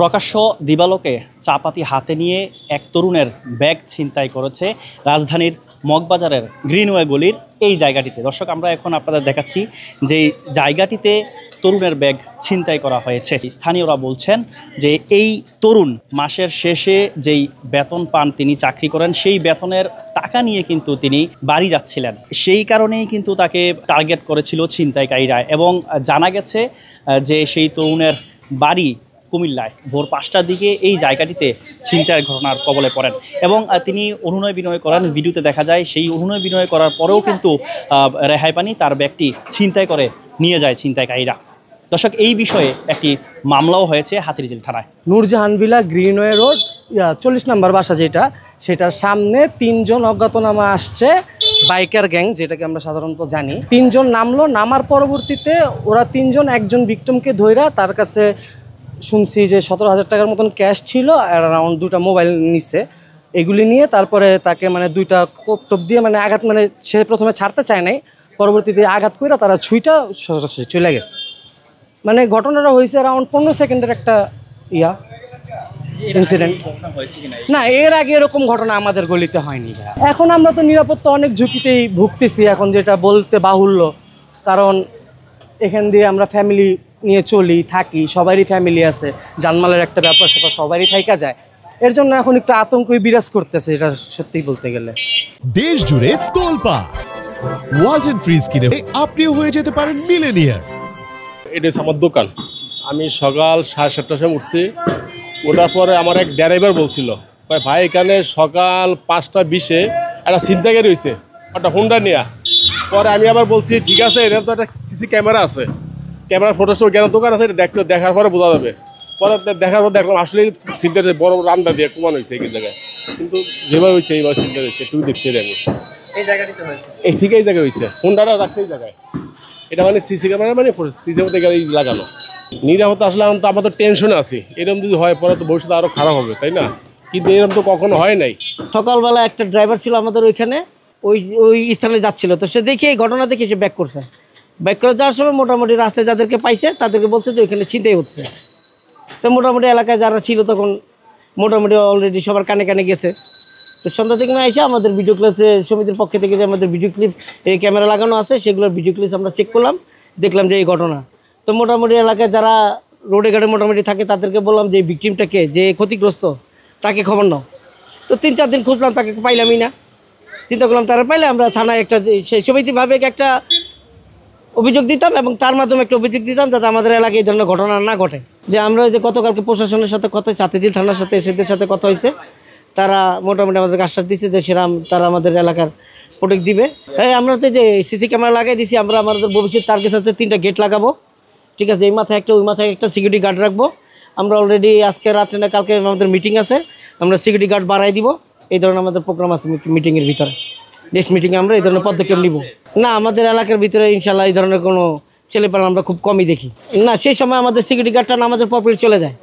প্রকাশ্য দিবালোকে চাপাতি হাতে নিয়ে এক তরুণের ব্যাগ ছিনতাই করেছে রাজধানীর মগবাজারের গ্রিনওয়ে গলির এই জায়গাটিতে। দর্শক, আমরা এখন আপনাদের দেখাচ্ছি যে জায়গাটিতে তরুণের ব্যাগ ছিনতাই করা হয়েছে। স্থানীয়রা বলছেন যে এই তরুণ মাসের শেষে যেই বেতন পান, তিনি চাকরি করেন, সেই বেতনের টাকা নিয়ে কিন্তু তিনি বাড়ি যাচ্ছিলেন। সেই কারণেই কিন্তু তাকে টার্গেট করেছিল ছিনতাইকারীরা এবং জানা গেছে যে সেই তরুণের বাড়ি কুমিল্লায়। ভোর 5টার দিকে এই জায়গাটিতে ছিনতাইয়ের ঘটনার কবলে পড়েন এবং তিনি অনুনয় বিনয় করেন। ভিডিওতে দেখা যায় সেই অনুনয় বিনয় করার পরেও কিন্তু রেহাই পানি তার ব্যাগটি ছিনতাই করে নিয়ে যায় ছিনতাইকারীরা। দর্শক, এই বিষয়ে একটি মামলাও হয়েছে হাতিরঝিল থানায়। নূরজাহান ভিলা গ্রিনওয়ে রোড 40 নম্বর বাসা যেটা, সেটার সামনে 3 জন অজ্ঞাতনামা আসছে, বাইকার গ্যাং যেটাকে আমরা সাধারণত জানি। 3 জন নামলো, নামার পরবর্তীতে ওরা 3 জন একজন ভিক্টিমকে ধইরা তার কাছে শুনছি যে 17,000 টাকার মতন ক্যাশ ছিল আর অ্যারাউন্ড 2টা মোবাইল নিচ্ছে। এগুলি নিয়ে তারপরে তাকে 2টা কোপ দিয়ে আঘাত, সে প্রথমে ছাড়তে চায় নাই, পরবর্তীতে আঘাত করে তারা ছুঁইটা সরাসরি চলে গেছে। ঘটনাটা হয়েছে অ্যারাউন্ড 15 সেকেন্ডের একটা ইনসিডেন্ট। না, এর আগে এরকম ঘটনা আমাদের গলিতে হয়নি। এখন আমরা তো নিরাপত্তা অনেক ঝুঁকিতেই ভুগতেছি এখন, যেটা বলতে বাহুল্য, কারণ এখান দিয়ে আমরা ফ্যামিলি নিয়ে চলি, থাকি, সবারই ফ্যামিলি আছে, জানমালের একটা ব্যাপার স্যাপার সবারই থাইকা যায়। এর জন্য এখন একটু আতঙ্কই বিরাজ করতেছে, এটা সত্যিই বলতে গেলে। দেশ জুড়ে তোলপা ওয়ালটন ফ্রিজ কিনে আপনিও হয়ে যেতে পারেন মিলেনিয়ার। এটা আমার দোকান। আমি সকাল 7:30টার সময় উঠছি। ওটার পরে আমার এক ড্রাইভার বলছিল, ভাই এখানে সকাল 5:20-এ একটা ছিনতাইকারী হয়েছে, একটা হুন্ডা নিয়ে। পরে আমি আবার বলছি ঠিক আছে, এটা তো একটা সিসি ক্যামেরা আছে, ক্যামেরা ফটো কেন দোকান আছে, এটা দেখার পরে বোঝা যাবে। পরে দেখার পর দেখলাম আসলে ছিনতাই বড় রান্না দিয়ে কুমান হয়েছে এই জায়গায়, কিন্তু যেভাবে হয়েছে এইভাবে ছিনতাই হয়েছে। একটু দেখছি আমি এই জায়গাটিতে হয়েছে, ঠিক এই জায়গায় হয়েছে, হুন্ডাটা রাখছে এই জায়গায়। এটা সিসি ক্যামেরা সিসি লাগানো। নিরাপত্তা আসলে আমরা তো টেনশনে আছি, এরকম যদি হয় পরে তো ভবিষ্যতে আরও খারাপ হবে, তাই না? কিন্তু এরকম তো কখনো হয় নাই। সকালবেলা একটা ড্রাইভার ছিল আমাদের ওইখানে, ওই স্থানে যাচ্ছিল, তো সে দেখে এই ঘটনা দেখে সে ব্যাক করছে। ব্যাক করে যাওয়ার সময় মোটামুটি রাস্তায় যাদেরকে পাইছে তাদেরকে বলছে যে ওইখানে ছিনতাই হচ্ছে। তো মোটামুটি এলাকায় যারা ছিল তখন মোটামুটি অলরেডি সবার কানে কানে গেছে। তো সন্ধ্যা থেকে এসে আমাদের ভিডিও ক্লিপ সমিতির পক্ষ থেকে যে আমাদের ভিডিও ক্লিপ এই ক্যামেরা লাগানো আছে, সেগুলোর ভিডিও ক্লিপ আমরা চেক করলাম, দেখলাম যে এই ঘটনা। তো মোটামুটি এলাকায় যারা রোডে ঘাটে মোটামুটি থাকে তাদেরকে বললাম যে ভিকটিমটাকে, যে ক্ষতিগ্রস্ত, তাকে খবর নাও। তো 3-4 দিন খুঁজলাম, তাকে পাইলামই না। চিন্তা করলাম তারা পাইলে আমরা থানায় একটা সেই সমিতিভাবে একটা অভিযোগ দিতাম এবং তার মাধ্যমে একটা অভিযোগ দিতাম যাতে আমাদের এলাকায় এই ধরনের ঘটনা না ঘটে। যে আমরা যে গতকালকে প্রশাসনের সাথে কথা হয়েছে, হাতিরঝিল থানার সাথে, এসেদের সাথে কথা হয়েছে, তারা মোটামুটি আমাদেরকে আশ্বাস দিচ্ছে যে সেরাম তারা আমাদের এলাকার প্রোটেক্ট দিবে। হ্যাঁ, আমরা তো যে সিসি ক্যামেরা লাগাই দিছি, আমরা আমাদের ভবিষ্যৎ টার্গেট সাথে 3টা গেট লাগাবো, ঠিক আছে? এই মাথায় একটা, ওই মাথায় একটা সিকিউরিটি গার্ড রাখবো। আমরা অলরেডি আজকে রাত্রে না কালকে আমাদের মিটিং আছে, আমরা সিকিউরিটি গার্ড বাড়াই দিব। এই ধরনের আমাদের প্রোগ্রাম আছে মিটিংয়ের ভিতরে। নেক্সট মিটিংয়ে আমরা এই ধরনের পদক্ষেপ নিব না। আমাদের এলাকার ভিতরে ইনশাল্লাহ এই ধরনের কোনো ছেলেপেলে আমরা খুব কমই দেখি না। সেই সময় আমাদের সিকিউরিটি গার্ডটা নামাজের পরপরই চলে যায়,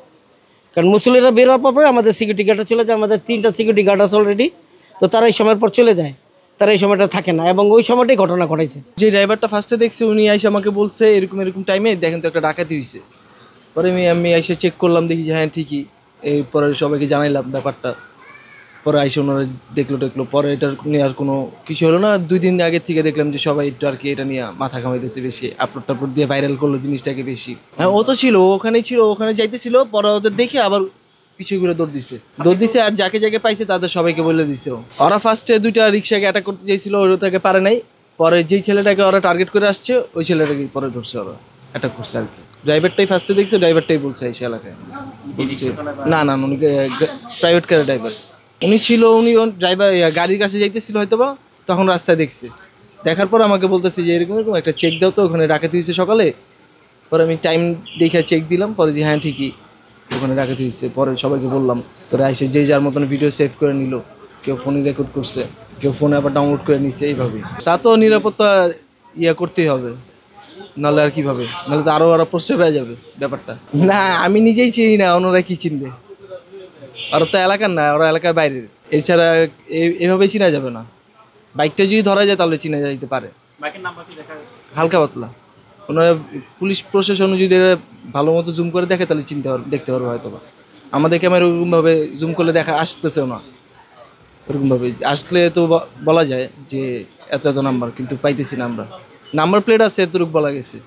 কারণ মুসলিরা বের হওয়ার পরে আমাদের সিকিউরিটি গার্ডটা চলে যায়। আমাদের 3টা সিকিউরিটি গার্ড আছে অলরেডি, তো তারা এই সময়ের পর চলে যায়, তারা এই সময়টা থাকে না এবং ওই সময়টাই ঘটনা ঘটাইছে। যে ড্রাইভারটা ফার্স্টে দেখছে উনি এসে আমাকে বলছে এরকম টাইমে দেখেন তো একটা ডাকাতি হয়েছে। পরে আমি এসে চেক করলাম, দেখি যে হ্যাঁ ঠিকই। এরপরে সবাইকে জানাইলাম ব্যাপারটা। পরে আইসে ওনারা দেখলো। পরে এটার নিয়ে আর কোনো কিছু হলো না। 2 দিন আগে থেকে দেখলাম যে সবাই একটু আর কি এটা নিয়ে মাথা ঘামাইতেছে বেশি, আপলোড দিয়ে ভাইরাল করলো জিনিসটাকে বেশি। হ্যাঁ, ও তো ছিল, ওখানেই ছিল, ওখানে যাইতেছিল। পরে ওদের দেখে আবার পিছিয়ে ঘুরে দৌড় দিছে আর যাকে পাইছে তাদের সবাইকে বলে দিছে। ওরা ফার্স্টে 2টা রিক্সাকে অ্যাটাক করতে চাইছিল, ওটাকে পারে নাই। পরে যেই ছেলেটাকে ওরা টার্গেট করে আসছে, ওই ছেলেটাকে পরে ধরছে, ওরা অ্যাটাক করছে আর কি। ড্রাইভারটাই ফার্স্টে দেখছে, ড্রাইভারটাই বলছে এই এলাকায় বলছে না উনি প্রাইভেট কারের ড্রাইভার উনি ছিল। উনি ড্রাইভার গাড়ির কাছে যাইতেছিল হয়তো বা, তখন রাস্তায় দেখছে। দেখার পর আমাকে বলতেছে যে এরকম একটা চেক দাও তো, ওখানে ডাকাতি হয়েছে সকালে। পরে আমি টাইম দেখে চেক দিলাম, পরে যে হ্যাঁ ঠিকই ওখানে ডাকাতি হয়েছে। পরে সবাইকে বললাম, পরে এসে যে যার মতন ভিডিও সেভ করে নিল, কেউ ফোনে রেকর্ড করছে, কেউ ফোনে আবার ডাউনলোড করে নিচ্ছে। এইভাবে তা তো নিরাপত্তা করতেই হবে, নাহলে আর কীভাবে, নাহলে তো আরও প্রশ্ন পেয়ে যাবে ব্যাপারটা। না, আমি নিজেই চিনি না, ওনারা কি চিনবে? ওরা তো এলাকার না, ওরা এলাকার বাইরের। এছাড়া এভাবেই চিনা যাবে না। বাইকটা যদি ধরা যায় তাহলে চিনা যাইতে পারে, হালকা পাতলা। ওনারা পুলিশ প্রশাসন যদি ভালো মতো জুম করে দেখে তাহলে দেখতে পারবে হয়তো বা। আমাদের ক্যামেরা ওরকমভাবে জুম করলে দেখা আসতেছেও না, ওরকমভাবে আসলে তো বলা যায় যে এত এত নাম্বার, কিন্তু পাইতেছি না আমরা। নাম্বার প্লেট আছে এতটুকু বলা গেছে।